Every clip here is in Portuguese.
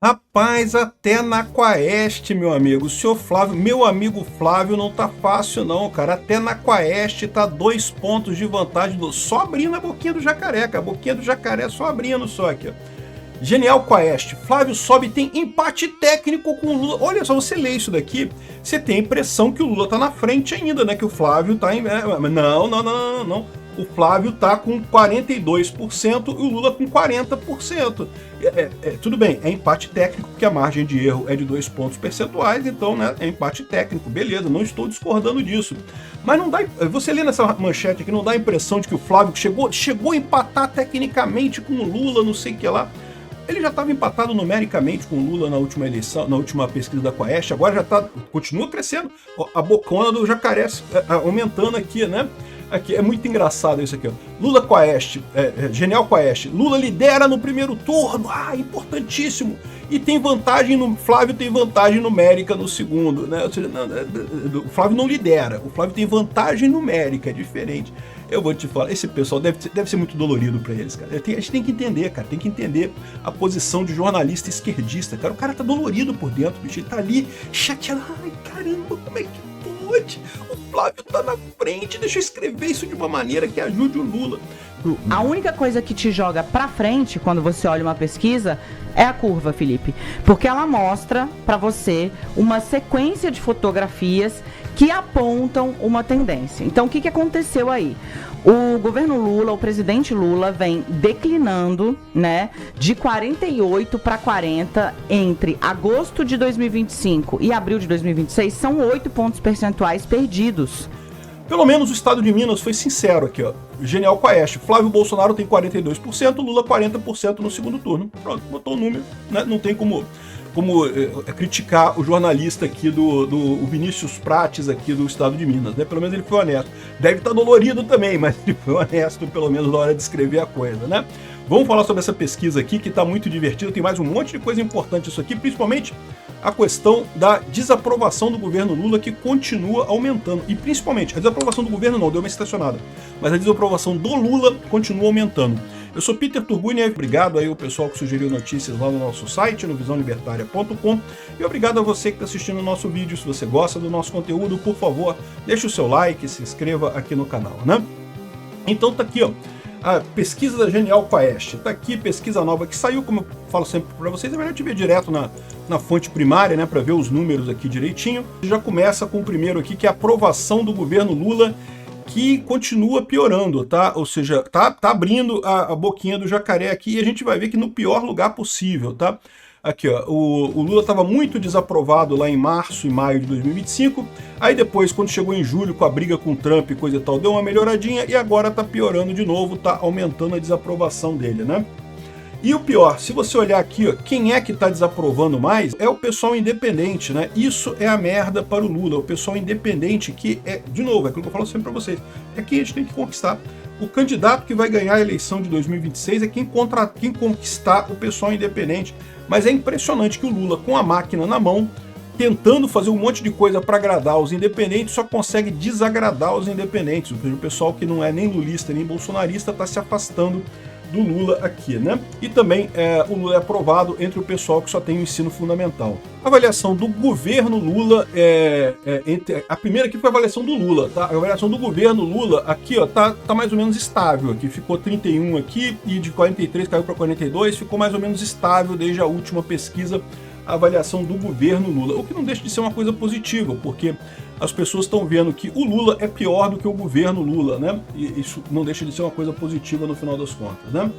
Rapaz, até na Quaest, meu amigo. O senhor Flávio, meu amigo Flávio, não tá fácil não, cara. Até na Quaest tá 2 pontos de vantagem, só abrindo a boquinha do jacaré, cara. A boquinha do jacaré só abrindo só aqui, ó. Genial Quaest. Flávio sobe, tem empate técnico com o Lula. Olha só, você lê isso daqui, você tem a impressão que o Lula tá na frente ainda, né? Que o Flávio tá em... Não. O Flávio tá com 42% e o Lula com 40%. Tudo bem, é empate técnico, porque a margem de erro é de 2 pontos percentuais, então, né, é empate técnico, beleza, não estou discordando disso. Mas não dá, você lê nessa manchete aqui, não dá a impressão de que o Flávio chegou a empatar tecnicamente com o Lula, não sei o que lá. Ele já estava empatado numericamente com o Lula na última eleição, na última pesquisa da Quaest, agora já continua crescendo. A bocona do jacaré aumentando aqui, né? Aqui, é muito engraçado isso aqui, ó. Lula Quaest, Genial Quaest. Lula lidera no primeiro turno, importantíssimo. E tem vantagem no... Flávio tem vantagem numérica no segundo, né? Ou seja, o Flávio não lidera, o Flávio tem vantagem numérica, é diferente. Eu vou te falar, esse pessoal deve ser muito dolorido pra eles, cara. A gente tem que entender, cara, tem que entender a posição de jornalista esquerdista, cara. O cara tá dolorido por dentro, bicho, ele tá ali chateado. Ai, caramba, como é que pode? O Flávio tá na frente, deixa eu escrever isso de uma maneira que ajude o Lula. A única coisa que te joga pra frente quando você olha uma pesquisa é a curva, Felipe, porque ela mostra pra você uma sequência de fotografias que apontam uma tendência. Então, o que aconteceu aí? O governo Lula, o presidente Lula, vem declinando, né, de 48 para 40 entre agosto de 2025 e abril de 2026, são 8 pontos percentuais perdidos. Pelo menos o estado de Minas foi sincero aqui, ó. Genial Quaest. Flávio Bolsonaro tem 42%, Lula 40% no segundo turno. Pronto, botou o número, né? Não tem como criticar o jornalista aqui o Vinícius Prates aqui do estado de Minas, né? Pelo menos ele foi honesto. Deve estar dolorido também, mas ele foi honesto pelo menos na hora de escrever a coisa, né? Vamos falar sobre essa pesquisa aqui que está muito divertida, tem mais um monte de coisa importante isso aqui, principalmente a questão da desaprovação do governo Lula, que continua aumentando. E principalmente, a desaprovação do governo não, deu uma estacionada, mas a desaprovação do Lula continua aumentando. Eu sou Peter Turbuni, obrigado aí ao pessoal que sugeriu notícias lá no nosso site, no visãolibertaria.com, e obrigado a você que está assistindo o nosso vídeo. Se você gosta do nosso conteúdo, por favor, deixe o seu like, se inscreva aqui no canal, né? Então tá aqui, ó, a pesquisa da Genial Quaest. Tá aqui, pesquisa nova que saiu, como eu falo sempre para vocês, é melhor te ver direto na fonte primária, né, para ver os números aqui direitinho. Já começa com o primeiro aqui, que é a aprovação do governo Lula, que continua piorando, tá? Ou seja, tá abrindo a boquinha do jacaré aqui, e a gente vai ver que no pior lugar possível, tá? Aqui, ó, o Lula estava muito desaprovado lá em março e maio de 2025, aí depois, quando chegou em julho, com a briga com o Trump e coisa e tal, deu uma melhoradinha, e agora tá piorando de novo, tá aumentando a desaprovação dele, né? E o pior, se você olhar aqui, ó, quem é que está desaprovando mais é o pessoal independente, né? Isso é a merda para o Lula, o pessoal independente que é, de novo, é aquilo que eu falo sempre para vocês, é quem a gente tem que conquistar. O candidato que vai ganhar a eleição de 2026 é quem conquistar o pessoal independente. Mas é impressionante que o Lula, com a máquina na mão, tentando fazer um monte de coisa para agradar os independentes, só consegue desagradar os independentes. Ou seja, o pessoal que não é nem lulista nem bolsonarista está se afastando do Lula aqui, né? E também o Lula é aprovado entre o pessoal que só tem o ensino fundamental. A avaliação do governo Lula, a primeira aqui foi a avaliação do Lula, tá? A avaliação do governo Lula aqui, ó, tá mais ou menos estável aqui, ficou 31 aqui e de 43 caiu para 42, ficou mais ou menos estável desde a última pesquisa, a avaliação do governo Lula, o que não deixa de ser uma coisa positiva, porque as pessoas estão vendo que o Lula é pior do que o governo Lula, né? E isso não deixa de ser uma coisa positiva no final das contas, né?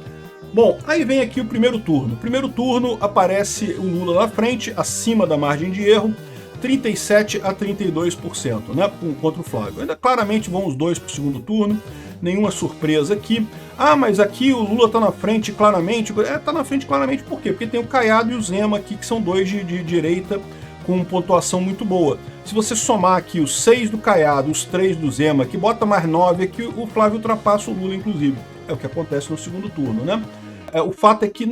Bom, aí vem aqui o primeiro turno. No primeiro turno aparece o Lula na frente, acima da margem de erro, 37 a 32%, né? Contra o Flávio. Ainda claramente vão os dois para o segundo turno, nenhuma surpresa aqui. Ah, mas aqui o Lula tá na frente claramente. Tá na frente claramente por quê? Porque tem o Caiado e o Zema aqui, que são dois de direita com pontuação muito boa. Se você somar aqui os 6 do Caiado, os 3 do Zema, que bota mais 9 aqui, o Flávio ultrapassa o Lula, inclusive. É o que acontece no segundo turno, né? O fato é que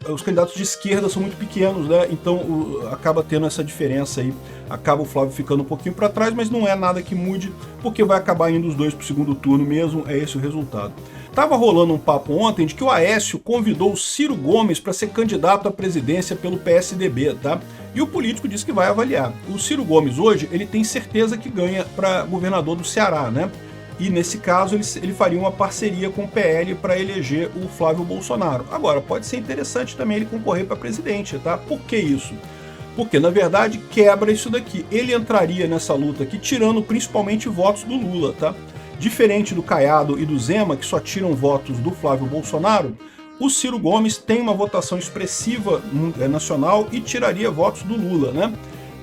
os candidatos de esquerda são muito pequenos, né? Então acaba tendo essa diferença aí. Acaba o Flávio ficando um pouquinho para trás, mas não é nada que mude, porque vai acabar indo os dois para o segundo turno mesmo, é esse o resultado. Tava rolando um papo ontem de que o Aécio convidou o Ciro Gomes para ser candidato à presidência pelo PSDB, tá? E o político disse que vai avaliar. O Ciro Gomes hoje, ele tem certeza que ganha para governador do Ceará, né? E nesse caso ele faria uma parceria com o PL para eleger o Flávio Bolsonaro. Agora, pode ser interessante também ele concorrer para presidente, tá? Por que isso? Porque, na verdade, quebra isso daqui. Ele entraria nessa luta aqui tirando principalmente votos do Lula, tá? Diferente do Caiado e do Zema, que só tiram votos do Flávio Bolsonaro, o Ciro Gomes tem uma votação expressiva nacional e tiraria votos do Lula, né?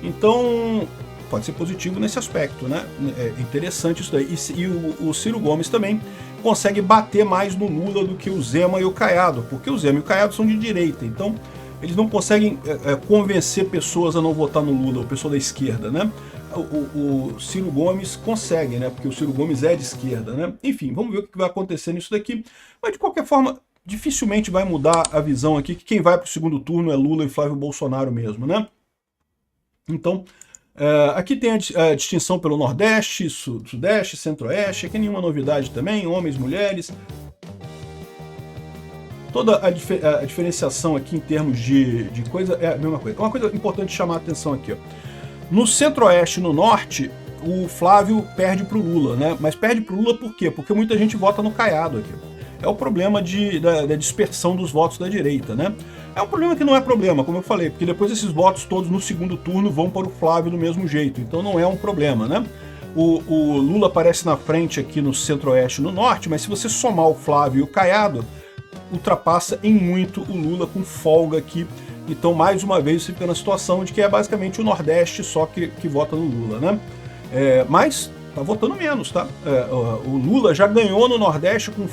Então, pode ser positivo nesse aspecto, né? É interessante isso daí. E o Ciro Gomes também consegue bater mais no Lula do que o Zema e o Caiado, porque o Zema e o Caiado são de direita, então eles não conseguem convencer pessoas a não votar no Lula, o pessoal da esquerda, né? O Ciro Gomes consegue, né? Porque o Ciro Gomes é de esquerda, né? Enfim, vamos ver o que vai acontecer nisso daqui. Mas, de qualquer forma, dificilmente vai mudar a visão aqui, que quem vai para o segundo turno é Lula e Flávio Bolsonaro mesmo, né? Então, aqui tem a distinção pelo Nordeste, Sudeste, Centro-Oeste, aqui nenhuma novidade também, homens, mulheres. Toda a diferenciação aqui em termos de coisa é a mesma coisa. Uma coisa importante chamar a atenção aqui, ó. No Centro-Oeste e no Norte, o Flávio perde para o Lula, né? Mas perde para o Lula por quê? Porque muita gente vota no Caiado aqui. É o problema da dispersão dos votos da direita, né? É um problema que não é problema, como eu falei, porque depois esses votos todos no segundo turno vão para o Flávio do mesmo jeito, então não é um problema, né? O Lula aparece na frente aqui no Centro-Oeste e no Norte, mas se você somar o Flávio e o Caiado, ultrapassa em muito o Lula com folga aqui. Então, mais uma vez, você fica na situação de que é basicamente o Nordeste só que vota no Lula, né? Mas tá votando menos, tá? O Lula já ganhou no Nordeste com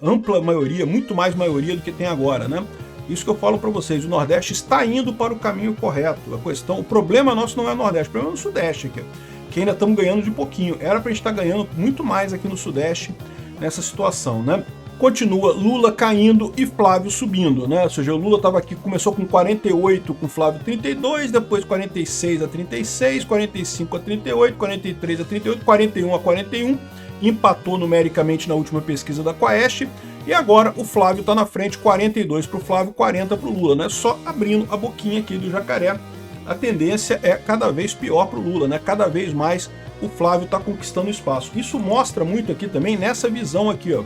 ampla maioria, muito mais maioria do que tem agora, né? Isso que eu falo para vocês, o Nordeste está indo para o caminho correto. O problema nosso não é o Nordeste, o problema é o Sudeste aqui, que ainda estamos ganhando de pouquinho. Era para a gente estar ganhando muito mais aqui no Sudeste nessa situação, né? Continua Lula caindo e Flávio subindo, né? Ou seja, o Lula estava aqui, começou com 48, com Flávio 32, depois 46 a 36, 45 a 38, 43 a 38, 41 a 41, empatou numericamente na última pesquisa da Quaest, e agora o Flávio está na frente, 42 para o Flávio, 40 para o Lula, né? Só abrindo a boquinha aqui do jacaré, a tendência é cada vez pior para o Lula, né? Cada vez mais o Flávio está conquistando espaço. Isso mostra muito aqui também nessa visão aqui, ó.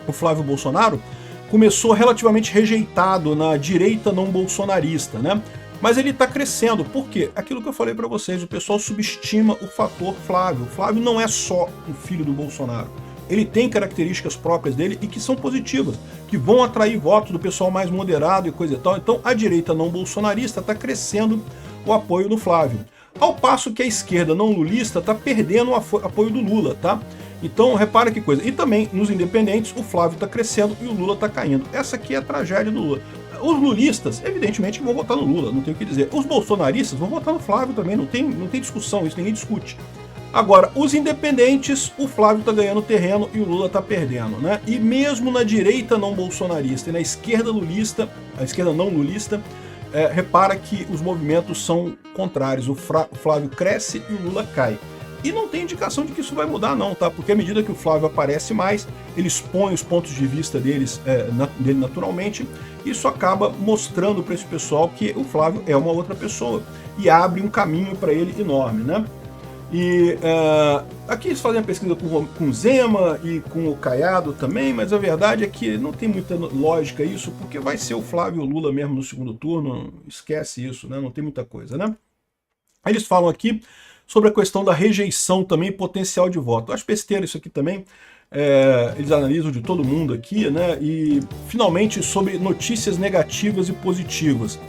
O Flávio Bolsonaro começou relativamente rejeitado na direita não bolsonarista, né? Mas ele está crescendo. Por quê? Aquilo que eu falei para vocês, o pessoal subestima o fator Flávio. O Flávio não é só um filho do Bolsonaro. Ele tem características próprias dele e que são positivas, que vão atrair votos do pessoal mais moderado e coisa e tal. Então a direita não bolsonarista está crescendo o apoio do Flávio. Ao passo que a esquerda não lulista está perdendo o apoio do Lula, tá? Então, repara que coisa. E também, nos independentes, o Flávio está crescendo e o Lula está caindo. Essa aqui é a tragédia do Lula. Os lulistas, evidentemente, vão votar no Lula, não tem o que dizer. Os bolsonaristas vão votar no Flávio também, não tem discussão, isso ninguém discute. Agora, os independentes, o Flávio está ganhando terreno e o Lula está perdendo, né? E mesmo na direita não bolsonarista e na esquerda lulista, a esquerda não lulista, repara que os movimentos são contrários. O Flávio cresce e o Lula cai. E não tem indicação de que isso vai mudar não, tá? Porque à medida que o Flávio aparece mais, ele expõe os pontos de vista dele naturalmente, isso acaba mostrando para esse pessoal que o Flávio é uma outra pessoa e abre um caminho para ele enorme, né? E aqui eles fazem a pesquisa com Zema e com o Caiado também, mas a verdade é que não tem muita lógica isso, porque vai ser o Flávio e o Lula mesmo no segundo turno, esquece isso, né? Não tem muita coisa, né? Aí eles falam aqui sobre a questão da rejeição também, potencial de voto. Eu acho besteira isso aqui também, eles analisam de todo mundo aqui, né? E finalmente sobre notícias negativas e positivas.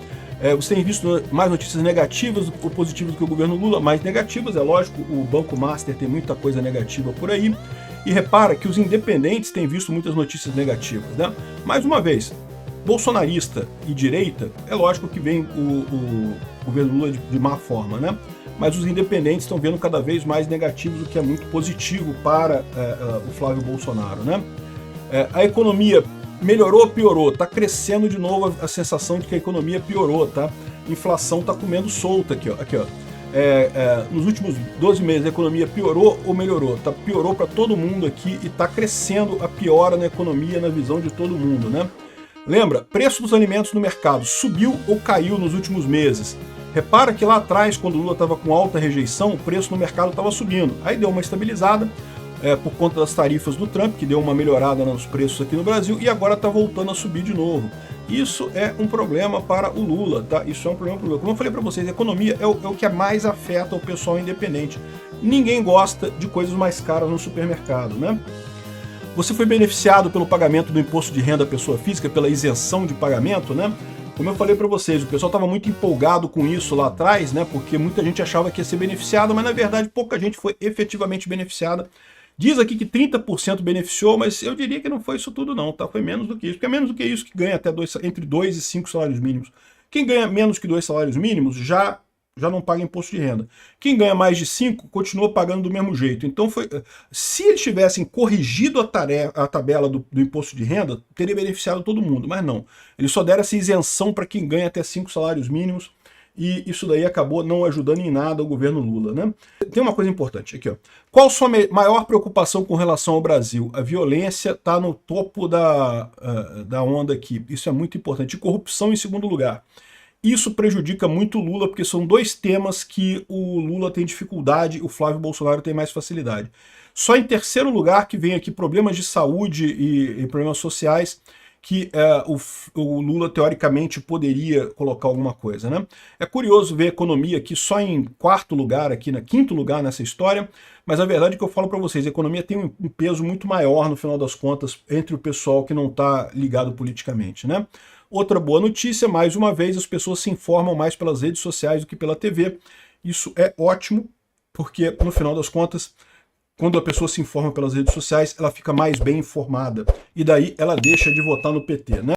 Você tem visto mais notícias negativas ou positivas do que o governo Lula, mais negativas, é lógico, o Banco Master tem muita coisa negativa por aí, e repara que os independentes têm visto muitas notícias negativas, né? Mais uma vez, bolsonarista e direita, é lógico que vem o governo Lula de má forma, né? Mas os independentes estão vendo cada vez mais negativos, o que é muito positivo para o Flávio Bolsonaro, né? A economia melhorou ou piorou? Está crescendo de novo a sensação de que a economia piorou, tá? Inflação está comendo solta aqui, ó. nos últimos 12 meses a economia piorou ou melhorou? Piorou para todo mundo aqui e está crescendo a piora na economia na visão de todo mundo, né? Lembra, preço dos alimentos no mercado subiu ou caiu nos últimos meses? Repara que lá atrás, quando o Lula estava com alta rejeição, o preço no mercado estava subindo. Aí deu uma estabilizada por conta das tarifas do Trump, que deu uma melhorada nos preços aqui no Brasil, e agora está voltando a subir de novo. Isso é um problema para o Lula, tá? Isso é um problema para o Lula. Como eu falei para vocês, a economia é o que mais afeta o pessoal independente. Ninguém gosta de coisas mais caras no supermercado, né? Você foi beneficiado pelo pagamento do imposto de renda à pessoa física, pela isenção de pagamento, né? Como eu falei para vocês, o pessoal estava muito empolgado com isso lá atrás, né? Porque muita gente achava que ia ser beneficiado, mas na verdade pouca gente foi efetivamente beneficiada. Diz aqui que 30% beneficiou, mas eu diria que não foi isso tudo não, tá? Foi menos do que isso, porque é menos do que isso que ganha até entre 2 e 5 salários mínimos. Quem ganha menos que 2 salários mínimos já não paga imposto de renda. Quem ganha mais de 5 continua pagando do mesmo jeito. Então, se eles tivessem corrigido a tabela do imposto de renda, teria beneficiado todo mundo, mas não. Eles só deram essa isenção para quem ganha até 5 salários mínimos, e isso daí acabou não ajudando em nada o governo Lula, né? Tem uma coisa importante aqui, ó. Qual a sua maior preocupação com relação ao Brasil? A violência está no topo da onda aqui. Isso é muito importante. E corrupção em segundo lugar. Isso prejudica muito o Lula, porque são dois temas que o Lula tem dificuldade, o Flávio Bolsonaro tem mais facilidade. Só em terceiro lugar que vem aqui problemas de saúde e problemas sociais, que o Lula, teoricamente, poderia colocar alguma coisa, né? É curioso ver a economia aqui só em quarto lugar, aqui na quinto lugar nessa história, mas a verdade é que eu falo para vocês, a economia tem um peso muito maior, no final das contas, entre o pessoal que não está ligado politicamente, né? Outra boa notícia, mais uma vez, as pessoas se informam mais pelas redes sociais do que pela TV. Isso é ótimo, porque, no final das contas, quando a pessoa se informa pelas redes sociais, ela fica mais bem informada. E daí ela deixa de votar no PT, né?